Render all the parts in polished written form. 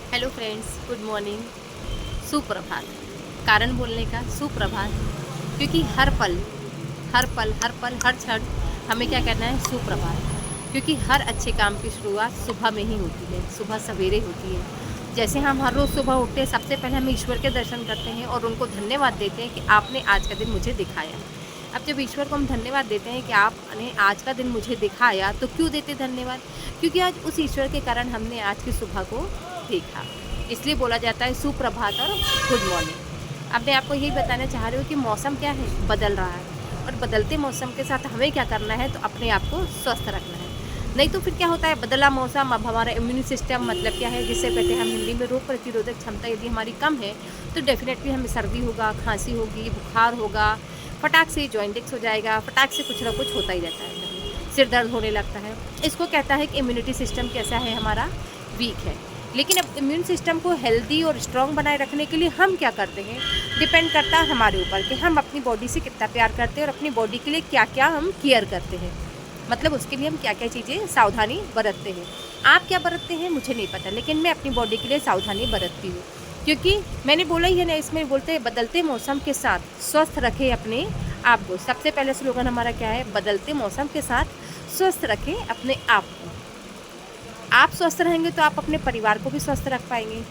Hello friends, good morning. सुप्रभात। कारण बोलने का सुप्रभात, क्योंकि हर पल हर पल हर पल हर क्षण हमें क्या करना है, सुप्रभात। क्योंकि हर अच्छे काम की शुरुआत सुबह में ही होती है, सुबह सवेरे होती है। जैसे हम हर रोज़ सुबह उठते हैं, सबसे पहले हम ईश्वर के दर्शन करते हैं और उनको धन्यवाद देते हैं कि आपने आज का दिन मुझे दिखाया। अब जब ईश्वर को हम धन्यवाद देते हैं कि आपने आज का दिन मुझे दिखाया, तो क्यों देते धन्यवाद? क्योंकि आज उस ईश्वर के कारण हमने आज की सुबह को देखा। इसलिए बोला जाता है सुप्रभात और गुड मॉर्निंग। अब मैं आपको यही बताना चाह रही हूँ कि मौसम क्या है, बदल रहा है, और बदलते मौसम के साथ हमें क्या करना है, तो अपने आप को स्वस्थ रखना है। नहीं तो फिर क्या होता है, बदला मौसम, अब हमारा इम्यून सिस्टम मतलब क्या है, जिससे कहते हैं हम हिंदी में रोग प्रतिरोधक क्षमता यदि हमारी कम है, तो डेफिनेटली हमें सर्दी होगा, खांसी होगी, बुखार होगा, फटाक से जॉइंटिक्स हो जाएगा, फटाक से कुछ ना कुछ होता ही रहता है, सिर दर्द होने लगता है। इसको कहता है कि इम्यूनिटी सिस्टम कैसा है, हमारा वीक है। लेकिन अब इम्यून सिस्टम को हेल्दी और स्ट्रॉन्ग बनाए रखने के लिए हम क्या करते हैं, डिपेंड करता है हमारे ऊपर कि हम अपनी बॉडी से कितना प्यार करते हैं और अपनी बॉडी के लिए क्या क्या हम केयर करते हैं। मतलब उसके लिए हम क्या क्या चीज़ें सावधानी बरतते हैं। आप क्या बरतते हैं मुझे नहीं पता, लेकिन मैं अपनी बॉडी के लिए सावधानी बरतती हूँ। क्योंकि मैंने बोला ही है ना, इसमें बोलते हैं बदलते मौसम के साथ स्वस्थ रखें अपने आप को। सबसे पहले स्लोगन हमारा क्या है, बदलते मौसम के साथ स्वस्थ रखें अपने आप को। आप स्वस्थ रहेंगे तो आप अपने परिवार को भी स्वस्थ रख पाएंगे।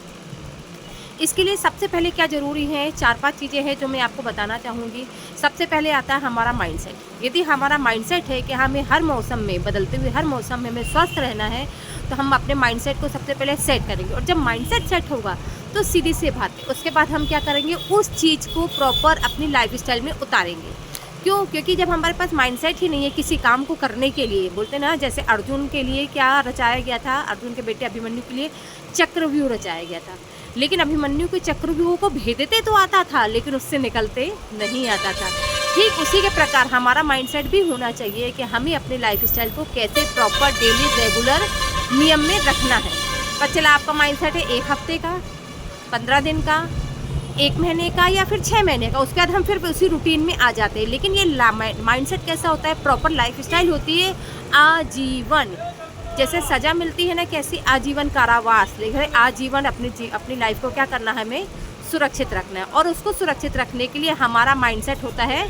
इसके लिए सबसे पहले क्या ज़रूरी है, 4-5 चीज़ें हैं जो मैं आपको बताना चाहूँगी। सबसे पहले आता है हमारा माइंडसेट। यदि हमारा माइंडसेट है कि हमें हर मौसम में, बदलते हुए हर मौसम में हमें स्वस्थ रहना है, तो हम अपने माइंडसेट को सबसे पहले सेट करेंगे। और जब माइंडसेट सेट होगा तो सीधी सी बात है, उसके बाद हम क्या करेंगे, उस चीज़ को प्रॉपर अपनी लाइफस्टाइल में उतारेंगे। क्यों? क्योंकि जब हमारे पास माइंडसेट ही नहीं है किसी काम को करने के लिए, बोलते ना, जैसे अर्जुन के लिए क्या रचाया गया था, अर्जुन के बेटे अभिमन्यु के लिए चक्रव्यूह रचाया गया था। लेकिन अभिमन्यु के चक्रव्यूह को भेदते तो आता था, लेकिन उससे निकलते नहीं आता था। ठीक उसी के प्रकार हमारा माइंडसेट भी होना चाहिए कि हमें अपने लाइफस्टाइल को कैसे प्रॉपर डेली रेगुलर नियम में रखना है। पर चला आपका माइंडसेट है 1 हफ्ते का, 15 दिन का, 1 महीने का, या फिर 6 महीने का, उसके बाद हम फिर उसी रूटीन में आ जाते हैं। लेकिन ये माइंडसेट कैसा होता है, प्रॉपर लाइफस्टाइल होती है आजीवन। जैसे सज़ा मिलती है ना, कैसी आजीवन कारावास, लेकिन आजीवन अपनी लाइफ को क्या करना है, हमें सुरक्षित रखना है। और उसको सुरक्षित रखने के लिए हमारा माइंडसेट होता है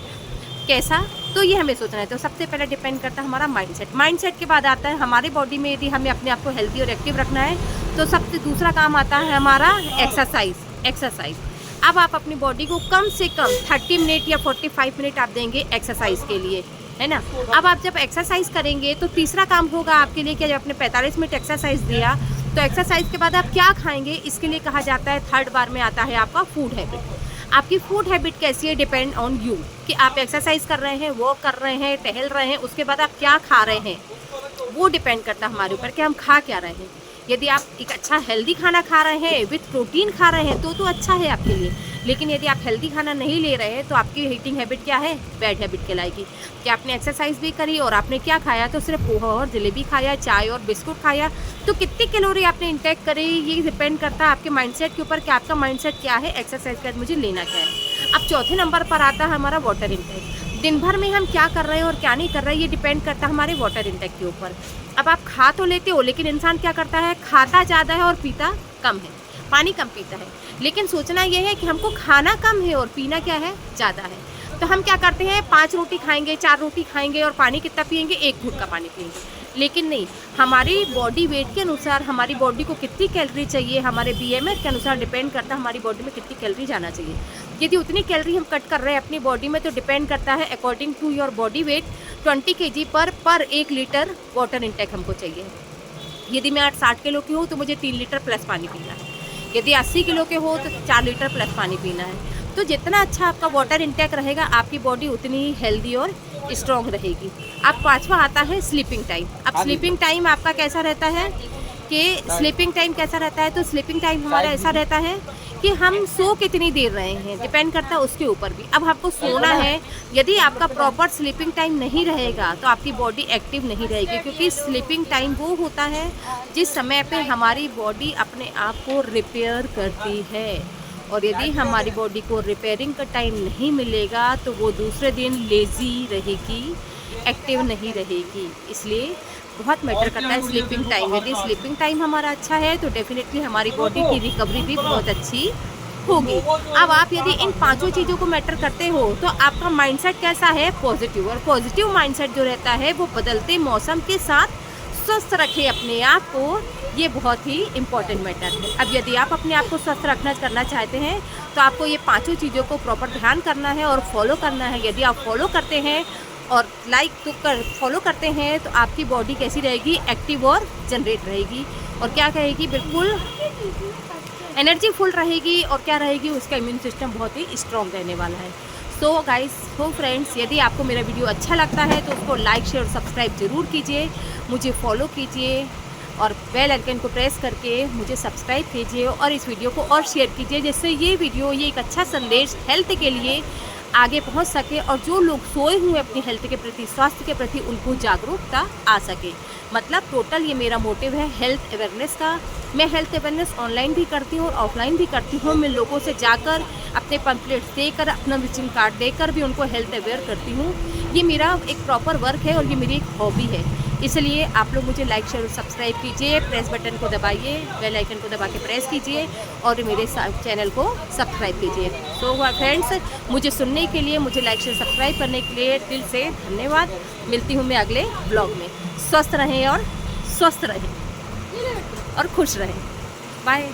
कैसा, तो ये हमें सोचना है। तो सबसे पहले डिपेंड करता है हमारा माइंडसेट। माइंडसेट के बाद आता है हमारी बॉडी में, यदि हमें अपने आप को हेल्दी और एक्टिव रखना है, तो सबसे दूसरा काम आता है हमारा एक्सरसाइज। अब आप अपनी बॉडी को कम से कम 30 मिनट या 45 मिनट आप देंगे एक्सरसाइज के लिए, है ना। अब आप जब एक्सरसाइज करेंगे तो तीसरा काम होगा आपके लिए कि जब आपने 45 मिनट एक्सरसाइज दिया, तो एक्सरसाइज के बाद आप क्या खाएंगे, इसके लिए कहा जाता है, थर्ड बार में आता है आपका फूड हैबिट। आपकी फूड हैबिट कैसी है, डिपेंड ऑन यू, कि आप एक्सरसाइज कर रहे हैं, वॉक कर रहे हैं, टहल रहे हैं, उसके बाद आप क्या खा रहे हैं, वो डिपेंड करता है हमारे ऊपर कि हम खा क्या रहे हैं। यदि आप एक अच्छा हेल्दी खाना खा रहे हैं, विथ प्रोटीन खा रहे हैं, तो अच्छा है आपके लिए। लेकिन यदि आप हेल्दी खाना नहीं ले रहे हैं, तो आपकी ईटिंग हैबिट क्या है, बैड हैबिट कहलाएगी। कि आपने एक्सरसाइज भी करी और आपने क्या खाया, तो सिर्फ पोहा और जलेबी खाया, चाय और बिस्कुट खाया, तो कितनी कैलोरी आपने इंटेक करी, ये डिपेंड करता है आपके माइंडसेट के ऊपर कि आपका माइंडसेट क्या है, एक्सरसाइज का मुझे लेना क्या है। अब चौथे नंबर पर आता है हमारा वाटर इंटेक। दिन भर में हम क्या कर रहे हैं और क्या नहीं कर रहे हैं, ये डिपेंड करता है हमारे वाटर इंटेक के ऊपर। अब आप खा तो लेते हो, लेकिन इंसान क्या करता है, खाता ज़्यादा है और पीता कम है, पानी कम पीता है। लेकिन सोचना यह है कि हमको खाना कम है और पीना क्या है, ज़्यादा है। तो हम क्या करते हैं, 5 रोटी खाएंगे, 4 रोटी खाएंगे और पानी कितना पियेंगे, 1 घूंट का पानी पियेंगे। लेकिन नहीं, हमारी बॉडी वेट के अनुसार हमारी बॉडी को कितनी कैलोरी चाहिए, हमारे बीएमआर के अनुसार डिपेंड करता है हमारी बॉडी में कितनी कैलोरी जाना चाहिए। यदि उतनी कैलोरी हम कट कर रहे हैं अपनी बॉडी में, तो डिपेंड करता है according to your body weight 20 kg पर 1 लीटर वाटर इंटेक हमको चाहिए। यदि मैं 60 किलो की हूँ तो मुझे 3 लीटर प्लस पानी पीना है। यदि 80 किलो के हो तो 4 लीटर प्लस पानी पीना है। तो जितना अच्छा आपका वाटर इंटेक रहेगा, आपकी बॉडी उतनी ही हेल्दी और स्ट्रॉन्ग रहेगी। अब 5वां आता है स्लीपिंग टाइम। अब स्लीपिंग टाइम आपका कैसा रहता है, कि स्लीपिंग टाइम कैसा रहता है, तो स्लीपिंग टाइम हमारा ऐसा रहता है कि हम सो कितनी देर रहे हैं, डिपेंड करता है उसके ऊपर भी। अब आपको सोना है, यदि आपका प्रॉपर स्लीपिंग टाइम नहीं रहेगा तो आपकी बॉडी एक्टिव नहीं रहेगी। क्योंकि स्लीपिंग टाइम वो होता है जिस समय पे हमारी बॉडी अपने आप को रिपेयर करती है, और यदि हमारी बॉडी को रिपेयरिंग का टाइम नहीं मिलेगा तो वो दूसरे दिन लेज़ी रहेगी, एक्टिव नहीं रहेगी। इसलिए बहुत मैटर करता है स्लीपिंग टाइम। यदि स्लीपिंग टाइम हमारा अच्छा है तो डेफिनेटली हमारी बॉडी की रिकवरी भी बहुत अच्छी होगी। अब आप यदि इन पांचों चीज़ों को मैटर करते हो तो आपका माइंडसेट कैसा है, पॉजिटिव। और पॉजिटिव माइंडसेट जो रहता है वो बदलते मौसम के साथ स्वस्थ रखे अपने आप को, ये बहुत ही इम्पॉर्टेंट मैटर है। अब यदि आप अपने आप को स्वस्थ रखना करना चाहते हैं तो आपको ये पांचों चीज़ों को प्रॉपर ध्यान करना है और फॉलो करना है। यदि आप फॉलो करते हैं और फॉलो करते हैं तो आपकी बॉडी कैसी रहेगी, एक्टिव और जनरेट रहेगी। और क्या कहेगी, बिल्कुल एनर्जी फुल रहेगी। और क्या रहेगी, उसका इम्यून सिस्टम बहुत ही स्ट्रॉन्ग रहने वाला है। सो गाइस, सो फ्रेंड्स, यदि आपको मेरा वीडियो अच्छा लगता है तो उसको लाइक शेयर और सब्सक्राइब ज़रूर कीजिए, मुझे फॉलो कीजिए और बेल आइकन को प्रेस करके मुझे सब्सक्राइब कीजिए और इस वीडियो को और शेयर कीजिए, जिससे ये वीडियो, ये एक अच्छा संदेश हेल्थ के लिए आगे पहुंच सके और जो लोग सोए हुए अपनी हेल्थ के प्रति, स्वास्थ्य के प्रति, उनको जागरूकता आ सके। मतलब टोटल ये मेरा मोटिव है हेल्थ अवेयरनेस का। मैं हेल्थ अवेयरनेस ऑनलाइन भी करती हूँ और ऑफलाइन भी करती हूँ। मैं लोगों से जाकर अपने पम्पलेट्स देकर, अपना विजिटिंग कार्ड देकर भी उनको हेल्थ अवेयर करती हूँ। ये मेरा एक प्रॉपर वर्क है और ये मेरी एक हॉबी है। इसलिए आप लोग मुझे लाइक शेयर और सब्सक्राइब कीजिए, प्रेस बटन को दबाइए, बेल आइकन को दबा के प्रेस कीजिए और मेरे चैनल को सब्सक्राइब कीजिए। सो फ्रेंड्स, मुझे सुनने के लिए, मुझे लाइक शेयर सब्सक्राइब करने के लिए दिल से धन्यवाद। मिलती हूँ मैं अगले ब्लॉग में। स्वस्थ रहें और स्वस्थ रहें और खुश रहें। बाय।